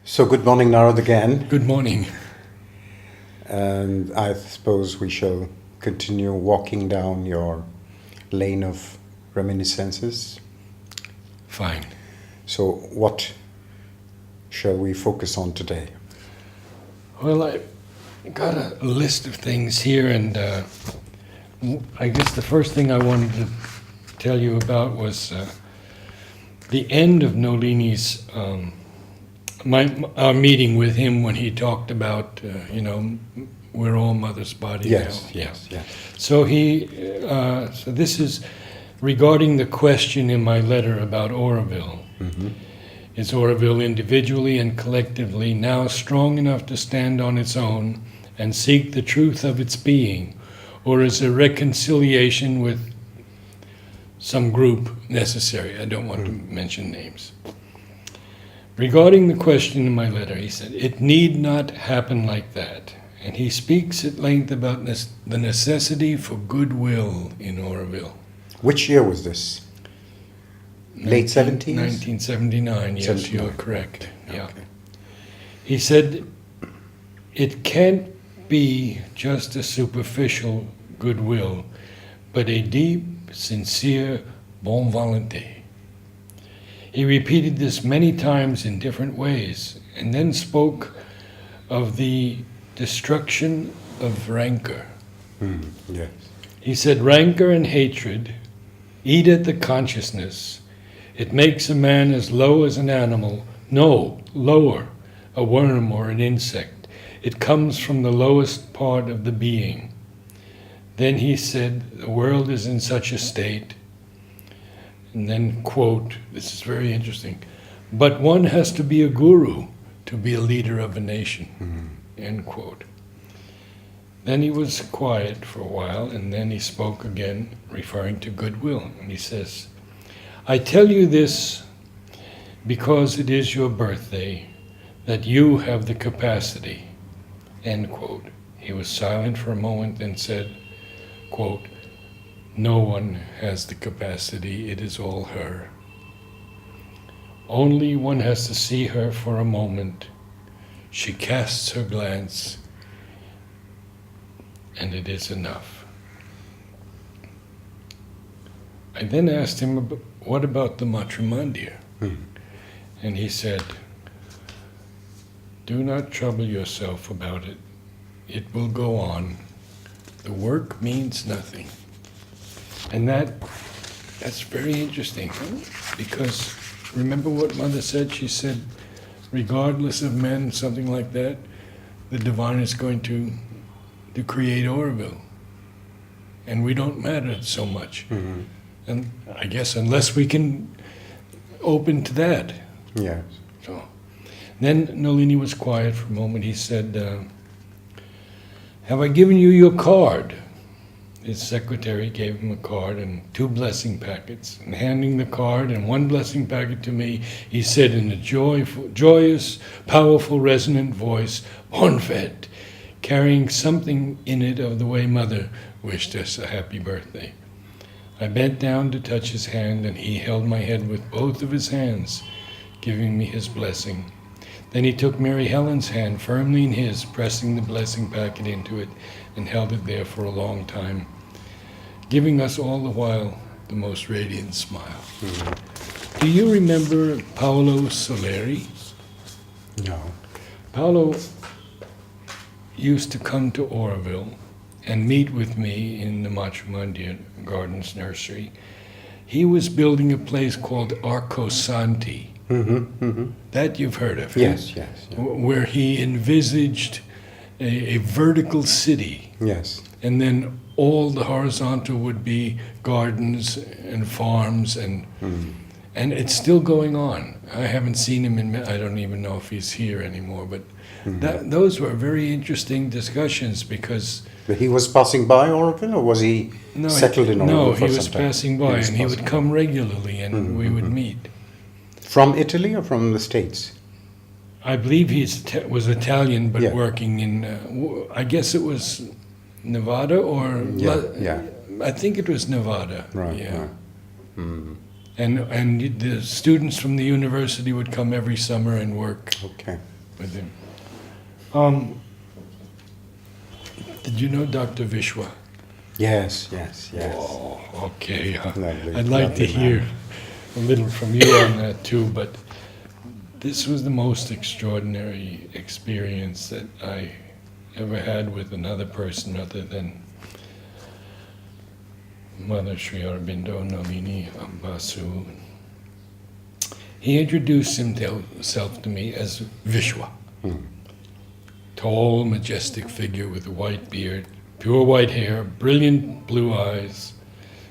So good morning, Narad, again. Good morning. And I suppose we shall continue walking down your lane of reminiscences. Fine. So what shall we focus on today? Well, I got a list of things here, and I guess the first thing I wanted to tell you about was the end of Nolini's our meeting with him when he talked about, we're all mother's body now. Yes. So so this is regarding the question in my letter about Auroville. Mm-hmm. Is Auroville individually and collectively now strong enough to stand on its own and seek the truth of its being, or is a reconciliation with some group necessary? I don't want to mention names. Regarding the question in my letter, he said, it need not happen like that. And he speaks at length about the necessity for goodwill in Auroville. Which year was this? Late 70s? 1979, yes, 79. you're correct. Yeah. Okay. He said, it can't be just a superficial goodwill, but a deep, sincere bonne volonté. He repeated this many times in different ways, and then spoke of the destruction of rancor. Yes. He said, rancor and hatred eat at the consciousness. It makes a man as low as an animal, no, lower, a worm or an insect. It comes from the lowest part of the being. Then he said, the world is in such a state. And then, quote, this is very interesting, but one has to be a guru to be a leader of a nation, end quote. Then he was quiet for a while, and then he spoke again, referring to goodwill. And he says, I tell you this because it is your birthday, that you have the capacity, end quote. He was silent for a moment and said, quote, no one has the capacity, it is all her. Only one has to see her for a moment. She casts her glance, and it is enough. I then asked him, what about the matrimondia? And he said, do not trouble yourself about it. It will go on. The work means nothing. And that's very interesting, because remember what Mother said? She said, regardless of men, something like that, the divine is going to create Auroville. And we don't matter so much. Mm-hmm. And I guess unless we can open to that. Yes. So then Nolini was quiet for a moment. He said, have I given you your card? His secretary gave him a card and 2 blessing packets. And handing the card and 1 blessing packet to me, he said in a joyous, powerful, resonant voice, Bon fête, carrying something in it of the way Mother wished us a happy birthday. I bent down to touch his hand, and he held my head with both of his hands, giving me his blessing. Then he took Mary Helen's hand firmly in his, pressing the blessing packet into it, and held it there for a long time, giving us all the while the most radiant smile. Mm-hmm. Do you remember Paolo Soleri? No. Paolo used to come to Auroville and meet with me in the Matrimondia Gardens nursery. He was building a place called Arcosanti. That you've heard of. Yes. Where he envisaged a vertical city. Yes. And then all the horizontal would be gardens and farms, and it's still going on. I haven't seen him I don't even know if he's here anymore, but those were very interesting discussions, because... But he was passing by Auroville, or was he settled in Auroville? No, for he was some time? passing by, and he would come regularly, and we would meet. From Italy or from the States? I believe he was Italian, but Yeah. working in, I guess it was Nevada or... Yeah. I think it was Nevada. Right. Yeah. Right. And the students from the university would come every summer and work. Okay. with him. Did you know Dr. Vishwa? Yes. Oh, okay. Lovely, I'd like to lovely hear man. a little from you on that too, but this was the most extraordinary experience that I ever had with another person other than Mother Sri Aurobindo Navini Ambasu. He introduced himself to me as Vishwa. Tall, majestic figure with a white beard, pure white hair, brilliant blue eyes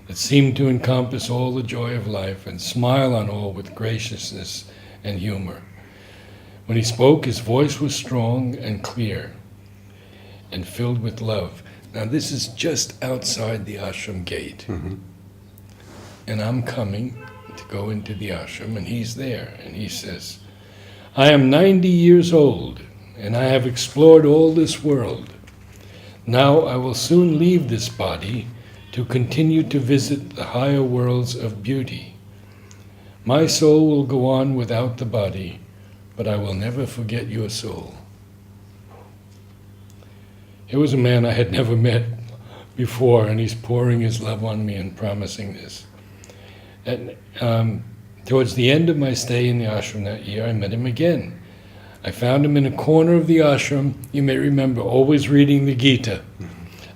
that seemed to encompass all the joy of life and smile on all with graciousness and humor. When he spoke, his voice was strong and clear and filled with love. Now this is just outside the ashram gate. And I'm coming to go into the ashram, and he's there, and he says, I am 90 years old, and I have explored all this world. Now I will soon leave this body to continue to visit the higher worlds of beauty. My soul will go on without the body, but I will never forget your soul. Here was a man I had never met before, and he's pouring his love on me and promising this. And towards the end of my stay in the ashram that year, I met him again. I found him in a corner of the ashram, you may remember, always reading the Gita.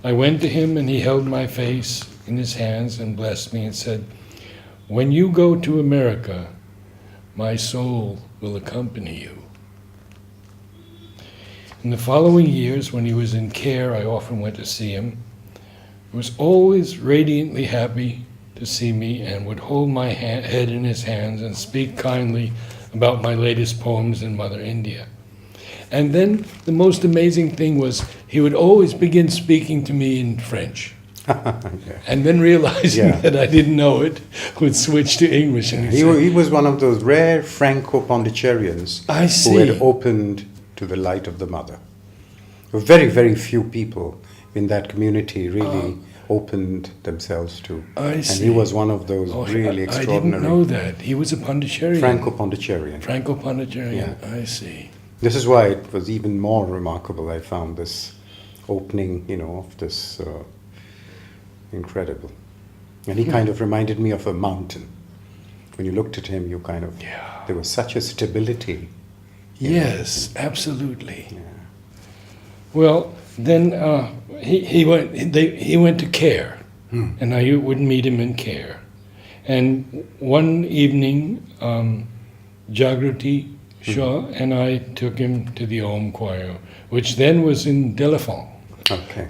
I went to him and he held my face in his hands and blessed me and said, when you go to America, my soul will accompany you. In the following years, when he was in care, I often went to see him. He was always radiantly happy to see me and would hold my head in his hands and speak kindly about my latest poems in Mother India. And then the most amazing thing was he would always begin speaking to me in French. And then realizing that I didn't know it, would switch to English. And He was one of those rare Franco-Pondicherrians who had opened to the light of the Mother. Very, very few people in that community really opened themselves to. And he was one of those really extraordinary. I didn't know that. He was a Pondicherrian. Franco-Pondicherrian. Franco-Pondicherrian, I see. This is why it was even more remarkable, I found, this opening, of this incredible. And he kind of reminded me of a mountain. When you looked at him, you kind of, there was such a stability. Yes, absolutely. Yeah. Well, then he went to care, and I would meet him in care. And one evening, Jagrati Shah and I took him to the Om choir, which then was in Delafont. Okay.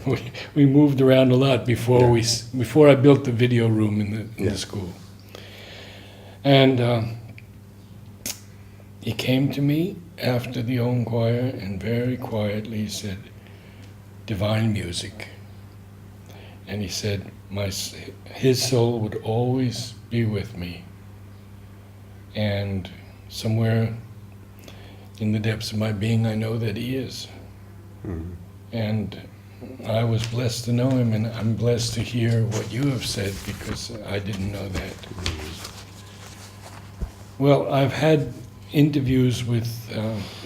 We moved around a lot before I built the video room in the school. And he came to me after the Om choir and very quietly said, divine music. And he said, his soul would always be with me. And somewhere in the depths of my being, I know that he is. And I was blessed to know him, and I'm blessed to hear what you have said, because I didn't know that. Well, I've had interviews with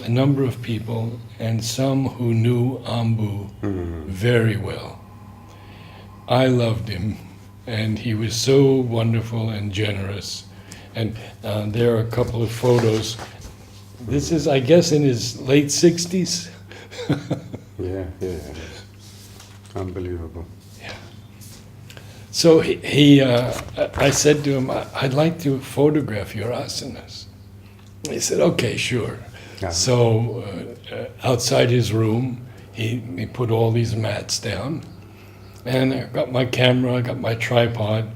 a number of people, and some who knew Ambu very well. I loved him, and he was so wonderful and generous. And there are a couple of photos. This is, I guess, in his late 60s. Yeah, unbelievable. Yeah. So I said to him, I'd like to photograph your asanas. He said, okay, sure. So outside his room, he put all these mats down, and I got my camera, I got my tripod,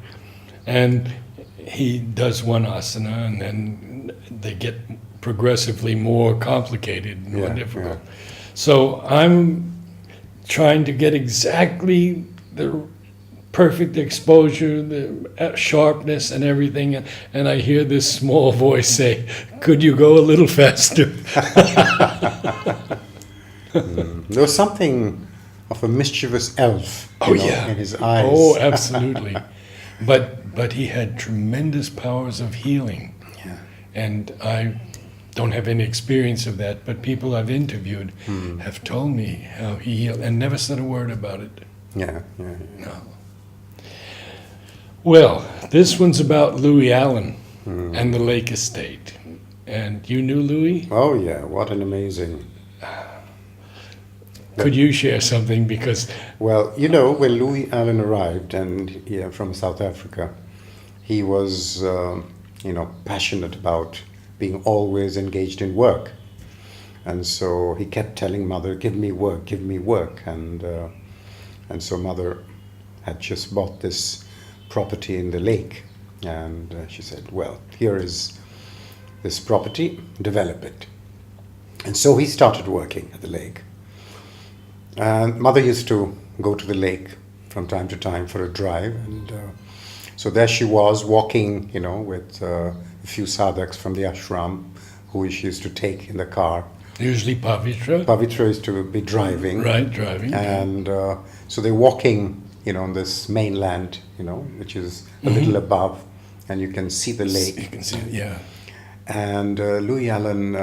and he does one asana, and then they get progressively more complicated and more difficult. So I'm trying to get exactly the perfect exposure, the sharpness and everything, and I hear this small voice say, could you go a little faster? There was something of a mischievous elf in his eyes. Oh, absolutely. But he had tremendous powers of healing. Yeah. And I don't have any experience of that, but people I've interviewed have told me how he healed and never said a word about it. Yeah. No. Well, this one's about Louie Allen and the Lake Estate. And you knew Louie? Oh, yeah. What an amazing... Could you share something? Because... Well, when Louie Allen arrived from South Africa, he was, passionate about being always engaged in work. And so he kept telling Mother, give me work. And so Mother had just bought this property in the lake. And she said, well, here is this property, develop it. And so he started working at the lake. And Mother used to go to the lake from time to time for a drive. And so there she was walking, with a few sadhaks from the ashram who she used to take in the car. Usually Pavitra. Pavitra used to be driving. Right, driving. And so they're walking, on this mainland, which is a little above. And you can see the lake. You can see it, yeah. And Louie Allen,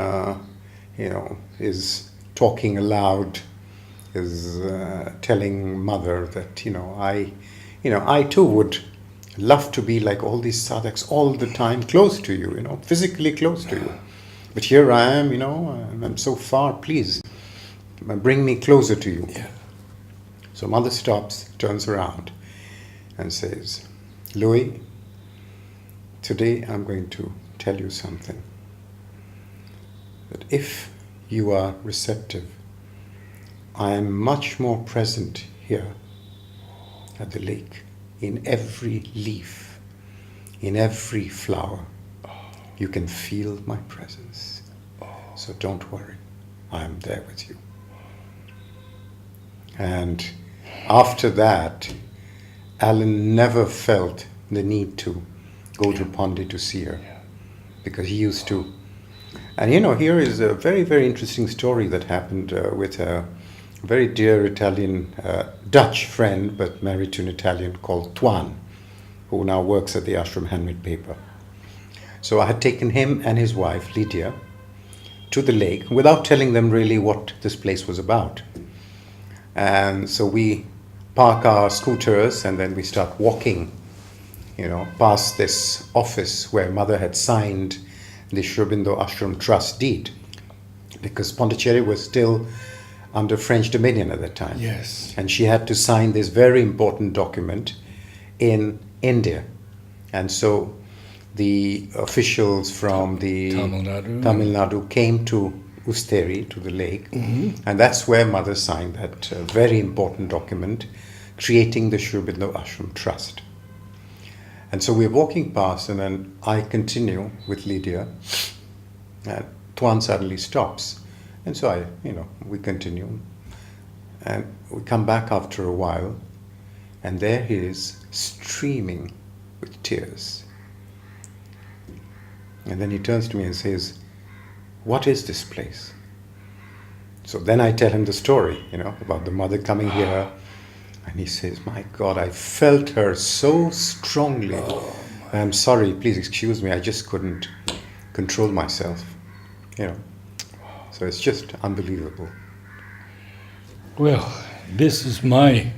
is talking aloud, is telling Mother that, I too would love to be like all these sadhaks all the time, close to you, physically close to you. But here I am, I'm so far, please, bring me closer to you. Yeah. So Mother stops, turns around and says, Louie, today I'm going to tell you something. That if you are receptive, I am much more present here at the lake, in every leaf, in every flower. You can feel my presence. So don't worry, I am there with you. And after that, Alan never felt the need to go to Pondi to see her, because he used to. And here is a very, very interesting story that happened with a very dear Italian, Dutch friend, but married to an Italian called Tuan, who now works at the ashram handmade paper. So I had taken him and his wife, Lydia, to the lake without telling them really what this place was about. And so we park our scooters and then we start walking, past this office where Mother had signed the Aurobindo Ashram Trust deed, because Pondicherry was still under French dominion at that time. Yes. And she had to sign this very important document in India. And so the officials from the Tamil Nadu came to Usteri, to the lake, and that's where Mother signed that very important document creating the Aurobindo Ashram Trust. And so we're walking past, and then I continue with Lydia, and Tuan suddenly stops. And so we continue. And we come back after a while, and there he is, streaming with tears. And then he turns to me and says, what is this place? So then I tell him the story, about the Mother coming here. And he says, my God, I felt her so strongly. I'm sorry, please excuse me, I just couldn't control myself. So it's just unbelievable. Well, this is my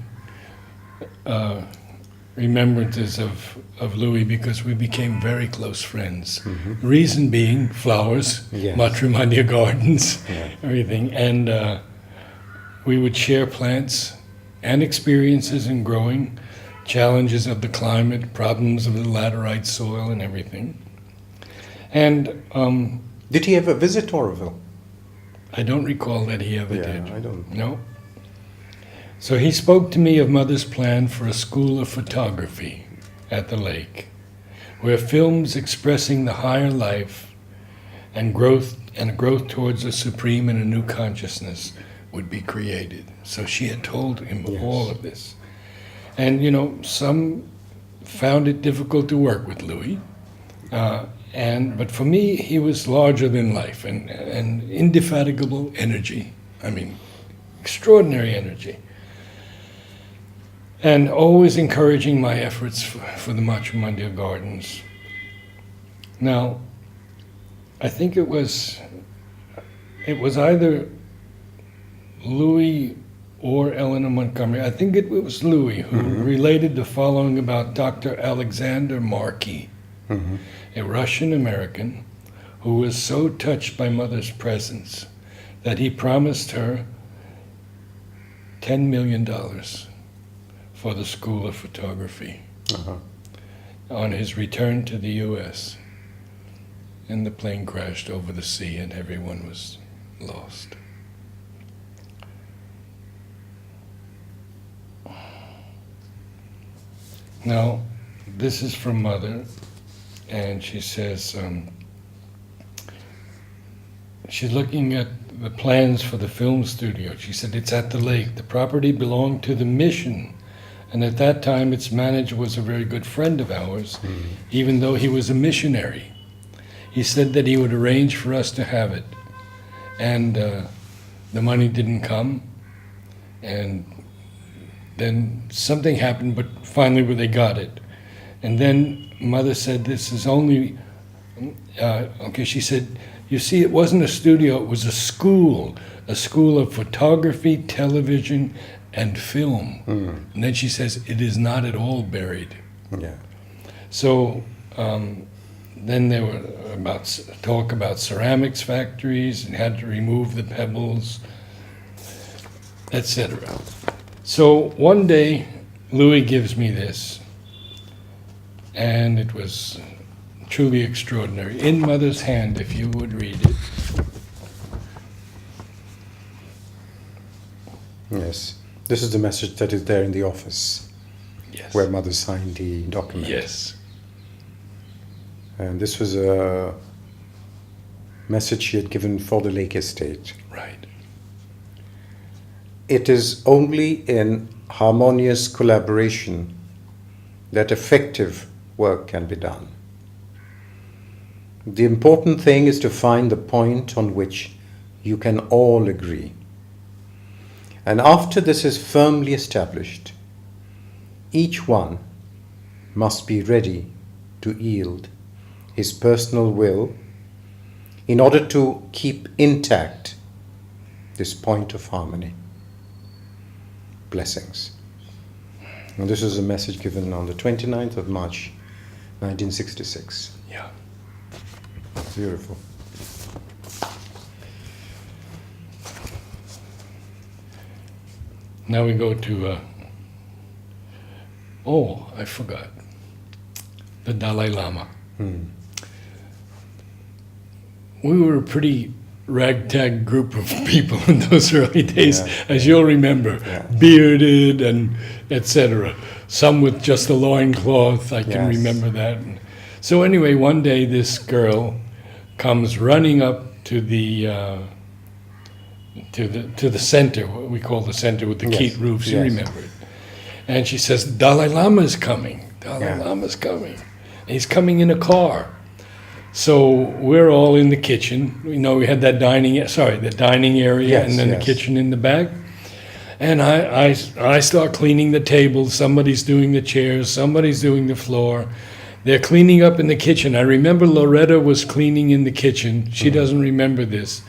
remembrances of Louie, because we became very close friends. Reason being flowers, yes. matrimonial gardens, Yeah. everything. And we would share plants and experiences in growing, challenges of the climate, problems of the laterite soil and everything. And did he ever visit Auroville? I don't recall that he ever did. I don't. No. So he spoke to me of Mother's plan for a school of photography at the lake, where films expressing the higher life and a growth towards the supreme and a new consciousness would be created. So she had told him all of this. And, some found it difficult to work with Louie. But for me, he was larger than life and indefatigable energy. I mean, extraordinary energy. And always encouraging my efforts for the Matrimondia Gardens. Now, I think it was either Louie or Eleanor Montgomery. I think it was Louie who related the following about Dr. Alexander Markey, a Russian American who was so touched by Mother's presence that he promised her $10 million for the School of Photography on his return to the U.S. And the plane crashed over the sea and everyone was lost. Now, this is from Mother, and she says she's looking at the plans for the film studio. She said, it's at the lake. The property belonged to the mission, and at that time its manager was a very good friend of ours, even though he was a missionary. He said that he would arrange for us to have it, and the money didn't come, and then something happened, but finally they got it. And then Mother said, this is only, she said, you see, it wasn't a studio, it was a school of photography, television, and film. And then she says, it is not at all buried. Yeah. So then there were talk about ceramics factories and had to remove the pebbles, etc. So one day, Louie gives me this, and it was truly extraordinary. In Mother's hand, if you would read it. Yes. This is the message that is there in the office. Yes. Where Mother signed the document. Yes. And this was a message she had given for the Lake Estate. Right. It is only in harmonious collaboration that effective work can be done. The important thing is to find the point on which you can all agree. And after this is firmly established, each one must be ready to yield his personal will in order to keep intact this point of harmony. Blessings. And this is a message given on the 29th of March, 1966. Yeah. Beautiful. Now we go to, I forgot, the Dalai Lama. We were a pretty ragtag group of people in those early days, as you'll remember, bearded and etc. Some with just a loincloth, I can remember that. So anyway, one day this girl comes running up to the center, what we call the center with the keat roofs, you remember it. And she says, Dalai Lama is coming. Dalai Lama's coming. And he's coming in a car. So we're all in the kitchen. We had that dining area, and then the kitchen in the back. And I start cleaning the tables. Somebody's doing the chairs. Somebody's doing the floor. They're cleaning up in the kitchen. I remember Loretta was cleaning in the kitchen. She doesn't remember this.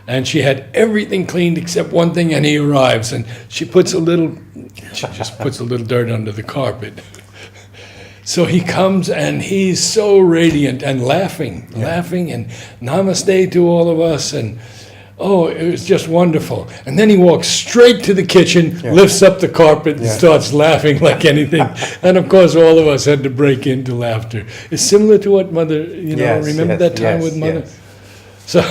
And she had everything cleaned except one thing, and he arrives. And she just puts a little dirt under the carpet. So he comes, and he's so radiant and laughing, and namaste to all of us, and it was just wonderful. And then he walks straight to the kitchen, lifts up the carpet, and starts laughing like anything. And of course, all of us had to break into laughter. It's similar to what Mother, remember that time with Mother? Yes. So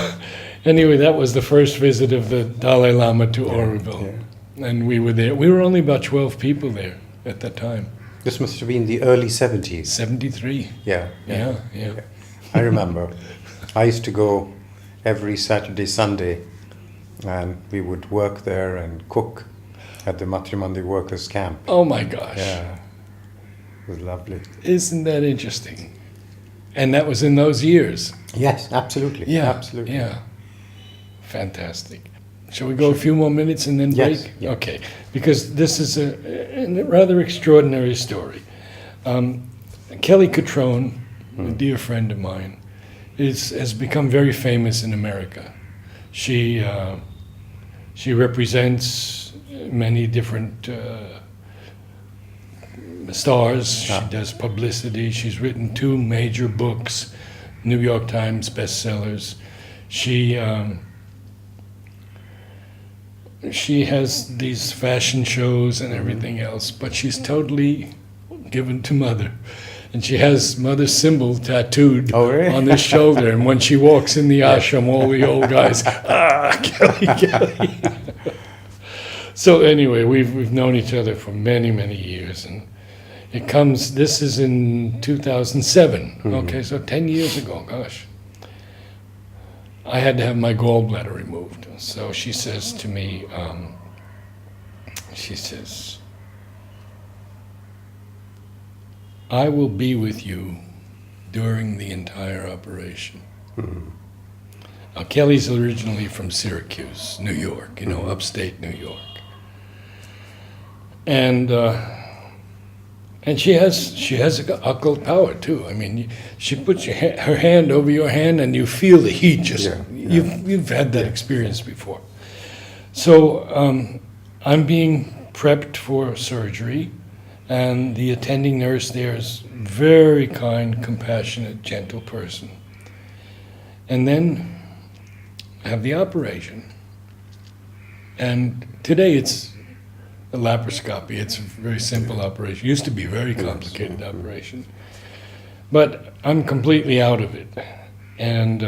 anyway, that was the first visit of the Dalai Lama to Auroville. And we were there. We were only about 12 people there at that time. This must have been the early 70s. 73. Yeah. I remember. I used to go every Saturday, Sunday, and we would work there and cook at the Matrimandi workers' camp. Oh my gosh. Yeah. It was lovely. Isn't that interesting? And that was in those years. Yes, absolutely. Yeah. Absolutely. Yeah. Fantastic. Shall we go a few more minutes and then break? Yes. Yeah. Okay. Because this is a rather extraordinary story. Kelly Catrone, a dear friend of mine, has become very famous in America. She represents many different stars. She does publicity. She's written 2 major books, New York Times bestsellers. She has these fashion shows and everything else, but she's totally given to Mother. And she has Mother's symbol tattooed on her shoulder. And when she walks in the ashram, all the old guys, Kelly, Kelly. So anyway, we've known each other for many, many years. And this is in 2007. Okay, so 10 years ago, gosh. I had to have my gallbladder removed. So she says to me, I will be with you during the entire operation. Now, Kelly's originally from Syracuse, New York, upstate New York. And she has occult power too. I mean, she puts her hand over your hand, and you feel the heat. You've had that experience before. So I'm being prepped for surgery, and the attending nurse there is very kind, compassionate, gentle person. And then I have the operation, and today it's a laparoscopy. It's a very simple operation. It used to be a very complicated operation. But I'm completely out of it. And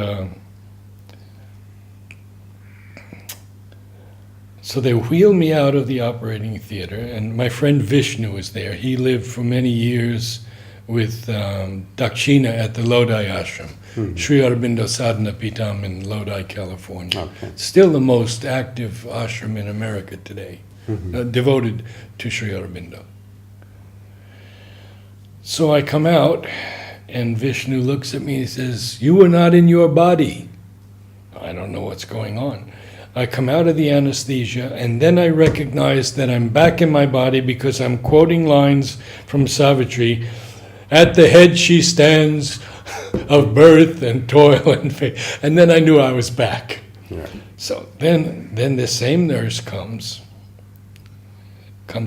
so they wheel me out of the operating theater, and my friend Vishnu was there. He lived for many years with Dakshina at the Lodi ashram, Sri Aurobindo Sadhana Pitam in Lodi, California. Still the most active ashram in America today. Devoted to Sri Aurobindo. So I come out, and Vishnu looks at me and says, "You are not in your body." I don't know what's going on. I come out of the anesthesia, and then I recognize that I'm back in my body because I'm quoting lines from Savitri. At the head she stands of birth and toil and faith. And then I knew I was back. Yeah. So then the same nurse comes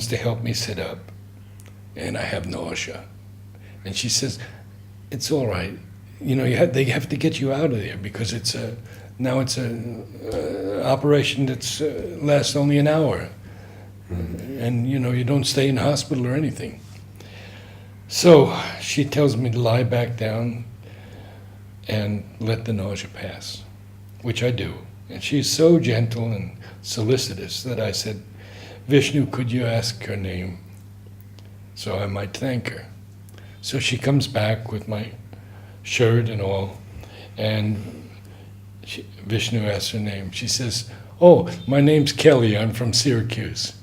to help me sit up, and I have nausea. And she says, "It's all right. They have to get you out of there because it's a operation that's lasts only an hour, and you don't stay in the hospital or anything." So she tells me to lie back down and let the nausea pass, which I do. And she's so gentle and solicitous that I said, "Vishnu, could you ask her name so I might thank her?" So she comes back with my shirt and all, and Vishnu asks her name. She says, "Oh, my name's Kelly. I'm from Syracuse."